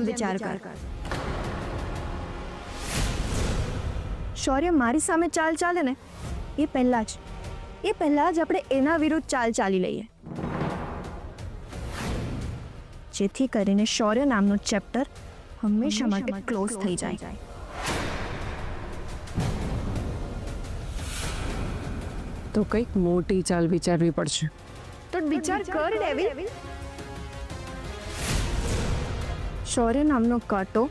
વિચાર કર. શૌર્ય મારી સામે ચાલ ચાલે ને એ પહેલા જ આપણે એના વિરુદ્ધ ચાલ ચાલી લઈએ, જેથી કરીને શૌર્ય નામનો ચેપ્ટર હંમેશા માટે ક્લોઝ થઈ જાય. તો કંઈક મોટી ચાલ વિચારવી પડશે. તો વિચાર કર ડેવિલ. શૌર્ય નામનો કાંટો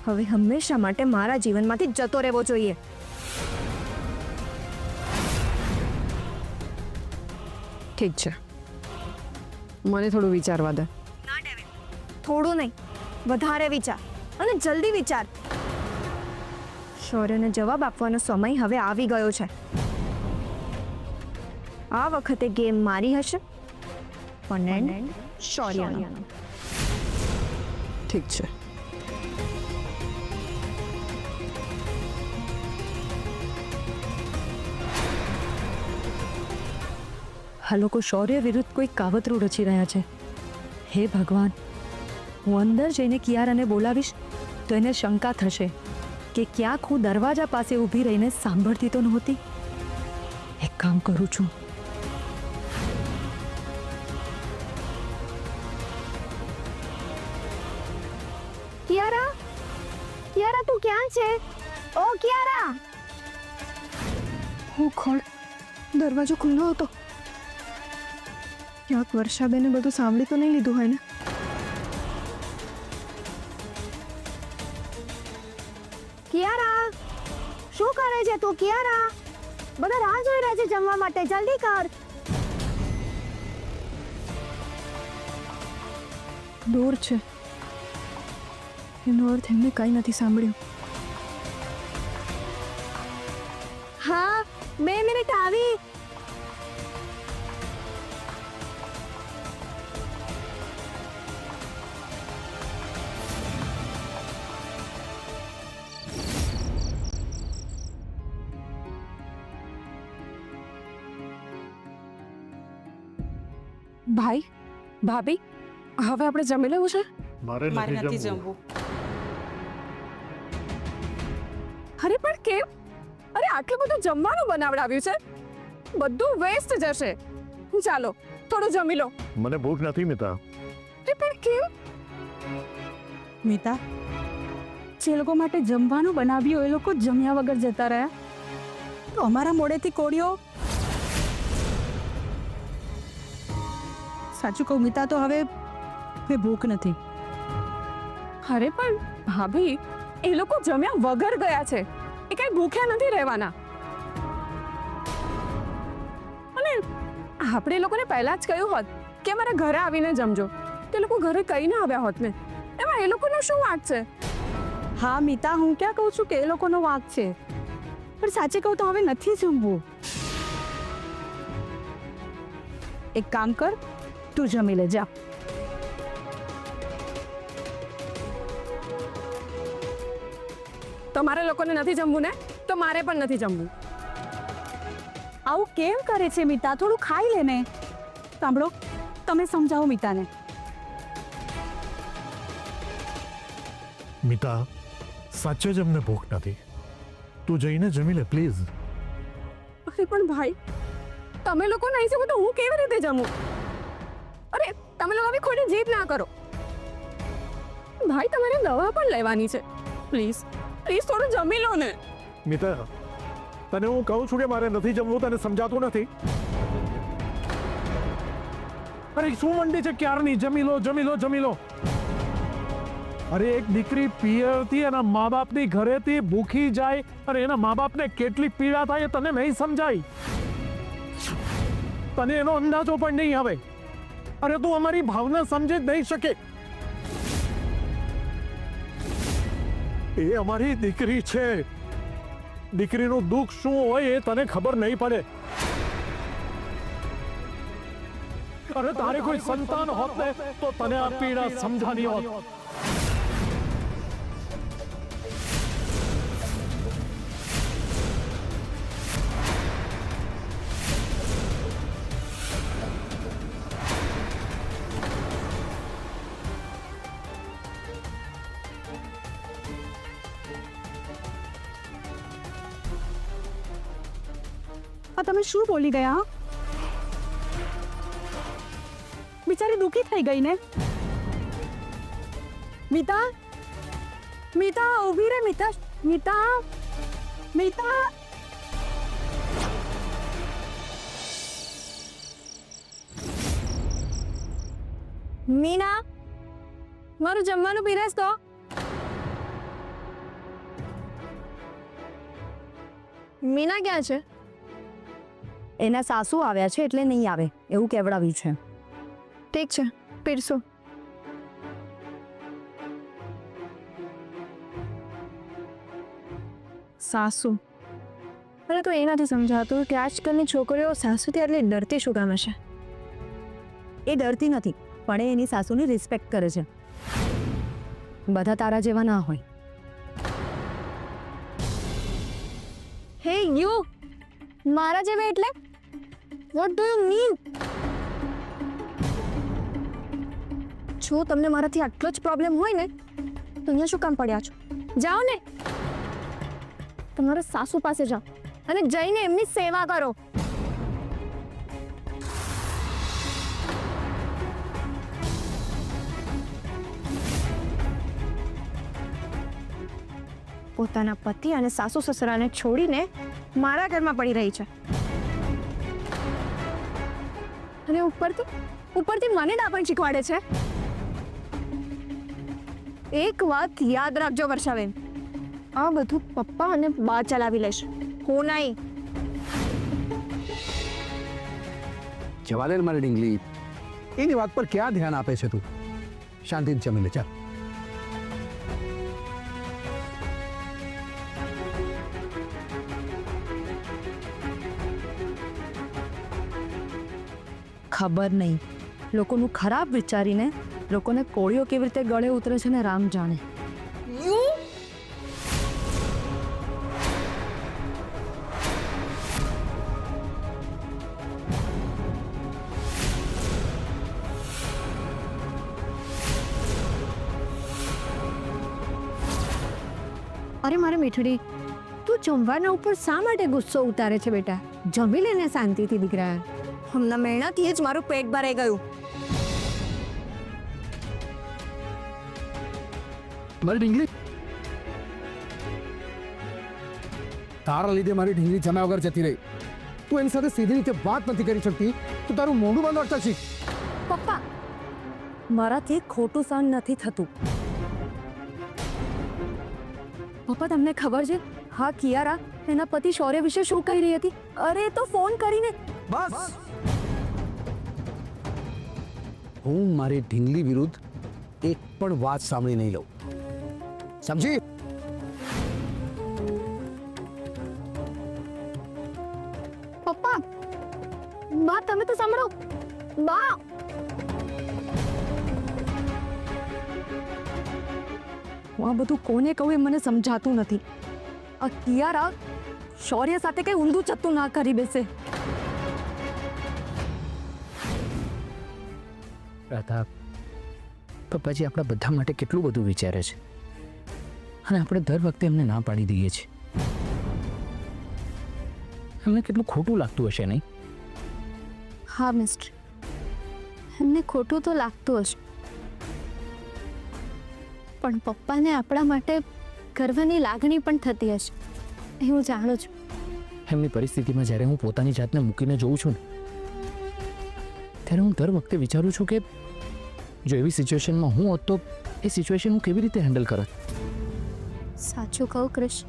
હવે હંમેશા માટે મારા જીવનમાંથી જતો રહેવો જોઈએ. ઠીક છે, મને થોડું વિચારવા દે. થોડું નહીં, વધારે વિચાર અને જલ્દી વિચાર. શૌર્યને જવાબ આપવાનો સમય હવે આવી ગયો છે. આ વખતે ગેમ મારી હશે, પણ એન્ડ શૌર્યનો. ઠીક છે. આ લોકો શૌર્ય વિરુદ્ધ કોઈ કાવતરું રચી રહ્યા છે. હે ભગવાન, હું અંદર જઈને કિયારાને બોલાવીશ તો એને શંકા થશે કે ક્યાંક હું દરવાજા પાસે ઊભી રહીને સાંભળતી તો નહોતી. એક કામ કરું છું. કિયારા, કિયારા તું ક્યાં છે? ઓ કિયારા! હું ખોડ, દરવાજો ખુલ્લો હતો. ક્યાંક વર્ષાબેને બધું સાંભળી તો નહીં લીધું હોય ને? કિયારા, શું કરે છે તું? કિયારા, બધા રાહ જોઈ રહ્યા છે જમવા માટે, જલ્દી કર. દૂર છે, એનો અર્થ એમને કંઈ નથી સાંભળ્યું. હા, 2 મિનિટ આવી. ભાઈ, ભાભી, હવે આપણે જમી લેવું છે? મારે નથી જમવું. અરે પણ કેમ? અરે આટલું બધું જમવાનું બનાવડાવ્યું છે, બધું વેસ્ટ જશે. ચાલો થોડું જમી લો. મને ભૂખ નથી મિતા. અરે પણ કેમ? મિતા, જે લોકો માટે જમવાનું બનાવ્યું એ લોકો જમ્યા વગર જતા રહ્યા, તો અમારા મોડેથી કોળીઓ. સાચું કહું મિતા, તો હવે ભૂખ નથી. અરે પણ ભાભી, એ લોકો જમ્યા વગર ગયા છે, એ કઈ ભૂખ્યા નથી રહેવાના. અને આપણે એ લોકોને પહેલા જ કહ્યું હોત કે અમારા ઘરે આવીને જમજો, તે લોકો ઘરે કઈ ના આવ્યા હોત ને. એમાં એ લોકોનો શું વાંક છે? હા મિતા, હું ક્યાં કહું છું કે એ લોકોનો વાંક છે, પણ સાચે કહું તો હવે નથી જમવું. એક કામ કર, તું જમી લે જા. તમારે લોકોને નથી જમવું ને, તો મારે પણ નથી જમવું. આવું કેમ કરે છે મિતા? થોડું ખાઈ લે ને. સાંભળો, તમે સમજાવો મિતાને. મિતા, સાચે જ અમને ભૂખ નથી. તું જઈને જમી લે પ્લીઝ. અરે પણ ભાઈ, તમે લોકો નહીં જમો તો હું કેવી રીતે જમું? અરે તમે લોકો બી ખોટી જીદ ના કરો. ભાઈ, તમારે દવા પણ લેવાની છે. પ્લીઝ પ્લીઝ થોડું જમી લો ને. મિતા, તને હું કહું છું કે મારે નથી જમવું, તને સમજાતું નથી? અરે શું મંડી છે ક્યારની? જમી લો જમી લો જમી લો. અરે એક દીકરી પિયરથી એના મા બાપની ઘરેથી ભૂખી જાય અને એના મા બાપને કેટલી પીડા થાય તને નહીં સમજાય. તને એનો અંદાજો પણ નહીં આવે. અરે તું અમારી ભાવના સમજી જ નહીં શકે. એ અમારી દીકરી છે. દીકરીનું દુઃખ શું હોય એ તને ખબર નહીં પડે. અરે તારે કોઈ સંતાન હોત ને તો તને આ પીડા સમજાની હોત. આ તમે શું બોલી ગયા? બિચારી દુઃખી થઈ ગઈ ને. મીતા, મીતા ઊભી રે. મીતા, મીતા, મીતા. મીના, મારું જમવાનું પીરસ તો. મીના ક્યાં છે? એના સાસુ આવ્યા છે એટલે નહીં આવે એવું કહેવડાવ્યું છે. ઠીક છે, પીરસો. સાસુ, મને તો એ નથી સમજાતું કે આજકાલની છોકરીઓ સાસુથી આટલી ડરતી શું કામ હશે? એ ડરતી નથી, પણ એ એની સાસુની રિસ્પેક્ટ કરે છે. બધા તારા જેવા ના હોય. હે યુ, મારા જેવા એટલે? What do you mean? જો તમને મારાથી આટલો જ પ્રોબ્લેમ હોય ને તો અહીંયા શું કામ પડ્યા છો? જાઓ ને, તમારા સાસુ પાસે જાઓ અને જઈને એમની સેવા કરો. પોતાના પતિ અને સાસુ સસરાને છોડીને મારા ઘરમાં પડી રહી છે અને ઉપરથી મને ડાપણ શીખવાડે છે. એક વાત યાદ રાખજો વર્ષાબેન, આ બધું પપ્પા અને બા ચલાવી લેશે, હું નહીં. જવા દે ને મારી ઢીંગલી, એની વાત પર ક્યાં ધ્યાન આપે છે તું? શાંતિથી જમી લે ચાલ. ખબર નહીં, લોકોનું ખરાબ વિચારીને લોકોને કોળીઓ કેવી રીતે ગળે ઉતરે છે ને રામ જાણે. અરે મારે મીઠડી, તું જમવાના ઉપર શા માટે ગુસ્સો ઉતારે છે બેટા? જમી લેને શાંતિથી દીકરા. હમણાં મહેનતથી જ મારું પેટ ભરાઈ ગયું. મારી ઢીંગલી, તારા લીધે મારી ઢીંગલી જમ્યા વગર જતી રહી. તું એની સાથે સીધી રીતે વાત નથી કરી શકતી તો તારું મોઢું બંધ રાખતા શીખ. પપ્પા, મારાથી ખોટું સહન નથી થતું. પપ્પા, તમને ખબર છે હા કિયારા એના પતિ શૌર્ય વિશે શું કહી રહી હતી? અરે તો ફોન કરીને. બસ, હું મારી ઢીંગલી વિરુદ્ધ એક પણ વાત સાંભળી નહીં લઉં, સમજી? પપ્પા, બા તમે તો સાંભળો. બા, હું આ બધું કોને કહું એ મને સમજાતું નથી. આ કિયારા શૌર્ય સાથે કઈ ઊંધું ચત્તું ના કરી બેસે. રાધા, પપ્પાજી આપણા બધા માટે કેટલું બધું વિચારે છે અને આપણે દર વખતે એમને ના પાડી દઈએ છીએ. એમને કેટલું ખોટું લાગતું હશે નહીં? હા મિસ્ટર, એમને ખોટું તો લાગતું હશે, પણ પપ્પાને આપણા માટે ગર્વની લાગણી પણ થતી હશે, એ હું જાણું છું. એમની પરિસ્થિતિમાં જ્યારે હું પોતાની જાતને મૂકીને જોઉં છું ને ત્યારે હું દર વખતે વિચારું છું કે જો એવી સિચ્યુએશનમાં હું હોત તો એ સિચ્યુએશન હું કેવી રીતે હેન્ડલ કરત. સાચું કહું ક્રિશ,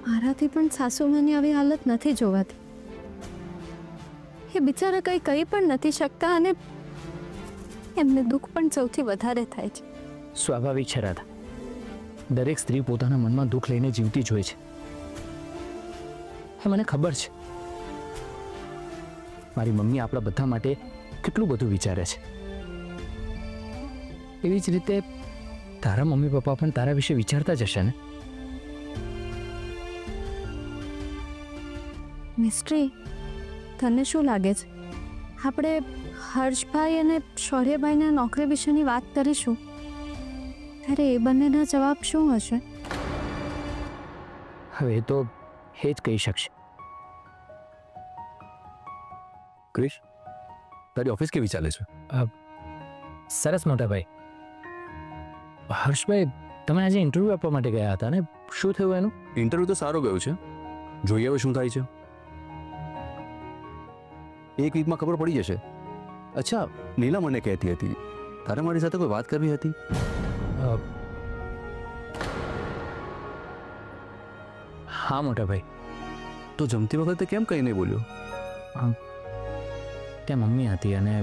મારાથી પણ સાસુમાની આવી હાલત નથી જોવાતી. એ બિચારા કંઈ કહી પણ નથી શકતા અને એમને દુઃખ પણ સૌથી વધારે થાય છે. સ્વાભાવિક છે રાધા, દરેક સ્ત્રી પોતાના મનમાં દુઃખ લઈને જીવતી જ હોય છે. મને ખબર છે મારી મમ્મી આપણા બધા માટે કેટલું બધું વિચારે છે. એવી જ રીતે તારા મમ્મી પપ્પા પણ તારા વિશે વિચારતા જ હશે ને? મિસ્ટ્રી, તને શું લાગે છે આપણે હર્ષભાઈ અને શૌર્યભાઈના નોકરી વિશેની વાત કરીશું ત્યારે એ બંનેના જવાબ શું હશે? હવે એ તો એ જ કહી શકશે. ક્રિશ, તારી ઓફિસ કેવી ચાલે છે? સરસ મોટા ભાઈ. હર્ષભાઈ, તમે આજે ઇન્ટરવ્યૂ આપવા માટે ગયા હતા ને, શું થયું એનું? ઇન્ટરવ્યૂ તો સારો ગયો છે, જોઈએ હવે શું થાય છે. એક વીકમાં ખબર પડી જશે. અચ્છા, નીલા મને કહેતી હતી તારે મારી સાથે કોઈ વાત કરવી હતી. હા મોટા ભાઈ. તો જમતી વખતે કેમ કંઈ નહીં બોલ્યો? ત્યાં મમ્મી હતી અને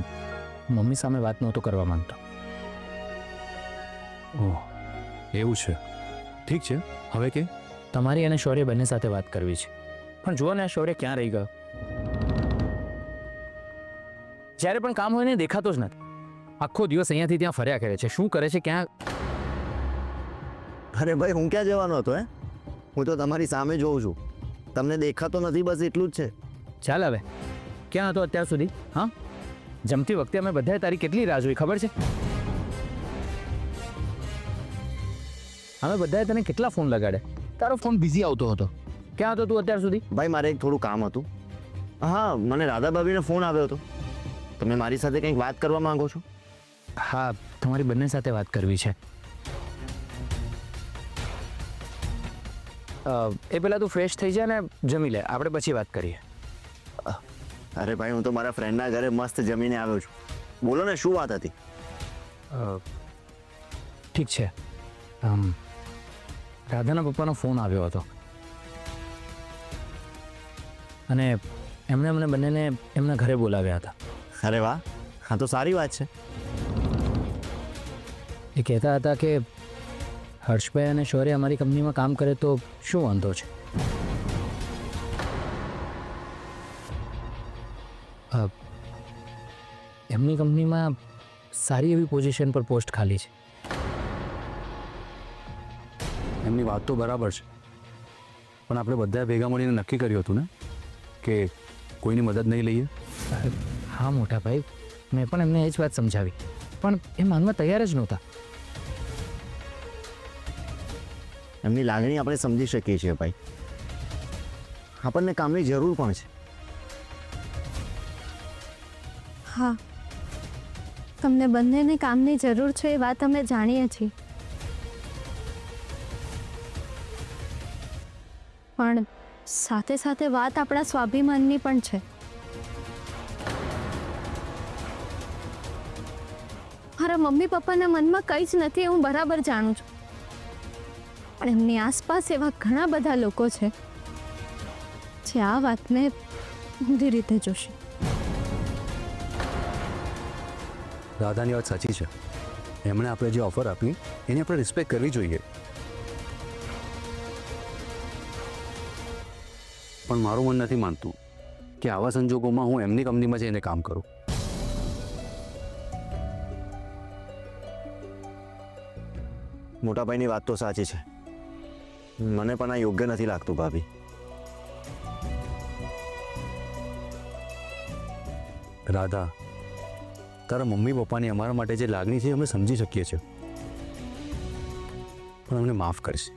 મમ્મી સામે વાત નહોતો કરવા માંગતો. ઓહ, એવું છે. ઠીક છે, હવે કે તમારી અને શૌર્ય બંને સાથે વાત કરવી છે. પણ જુઓ ને, આ શૌર્ય ક્યાં રહી ગયો? જ્યારે પણ કામ હોય ને દેખાતો જ નથી. આખો દિવસ અહીંયાથી ત્યાં ફર્યા કરે છે. શું કરે છે, ક્યાં? અરે ભાઈ, હું ક્યાં જવાનો હતો? હું તો તમારી સામે જોઉં છું, તમને દેખાતો નથી, બસ એટલું જ છે. ચાલ હવે, ક્યાં હતો અત્યાર સુધી? હા, જમતી વખતે અમે બધાએ તારી કેટલી રાહ જોઈ ખબર છે? અમે બધાએ તને કેટલા ફોન લગાડ્યા, તારો ફોન બિઝી આવતો હતો. ક્યાં હતો તું અત્યાર સુધી? ભાઈ, મારે એક થોડું કામ હતું. હા, મને રાધા ભાભીનો ફોન આવ્યો હતો. તમે મારી સાથે કંઈક વાત કરવા માંગો છો? હા, તમારી બંને સાથે વાત કરવી છે. એ પહેલાં તું ફ્રેશ થઈ જા ને જમી લે, આપણે પછી વાત કરીએ. અરે ભાઈ, હું તો મારા ફ્રેન્ડના ઘરે મસ્ત જમીને આવ્યો છું. બોલો ને, શું વાત હતી? ઠીક છે. રાધાના પપ્પાનો ફોન આવ્યો હતો અને એમણે અમને બંનેને એમના ઘરે બોલાવ્યા હતા. અરે વાહ, હા તો સારી વાત છે. એ કહેતા હતા કે હર્ષભાઈ અને શૌર્ય અમારી કંપનીમાં કામ કરે તો શું વાંધો છે. એમની કંપનીમાં સારી એવી પોઝિશન પર પોસ્ટ ખાલી છે. એમની વાત તો બરાબર છે, પણ આપણે બધાએ ભેગા મળીને નક્કી કર્યું હતું ને કે કોઈની મદદ નહીં લઈએ. હા મોટા ભાઈ, મેં પણ એમને એ જ વાત સમજાવી, પણ એ માનવા તૈયાર જ નહોતા. એમની લાગણી આપણે સમજી શકીએ છીએ ભાઈ, આપણને કામની જરૂર પણ છે. હા, તમને બંનેને કામની જરૂર છે એ વાત અમે જાણીએ છીએ, પણ સાથે સાથે વાત આપણા સ્વાભિમાનની પણ છે. મારા મમ્મી પપ્પાના મનમાં કંઈ જ નથી, હું બરાબર જાણું છું, પણ એમની આસપાસ એવા ઘણા બધા લોકો છે જે આ વાતને ઊંધી રીતે જોશે. રાધાની વાત સાચી છે. એમણે આપણે જે ઓફર આપી એની આપણે રિસ્પેક્ટ કરવી જોઈએ. પણ મારું મન નથી માનતું કે આવા સંજોગોમાં હું એમની કંપનીમાં જઈને કામ કરું. મોટાભાઈની વાત તો સાચી છે, મને પણ આ યોગ્ય નથી લાગતું ભાભી. રાધા, તારા મમ્મી પપ્પાની અમારા માટે જે લાગણી છે અમે સમજી શકીએ છીએ, પણ અમને માફ કરશે.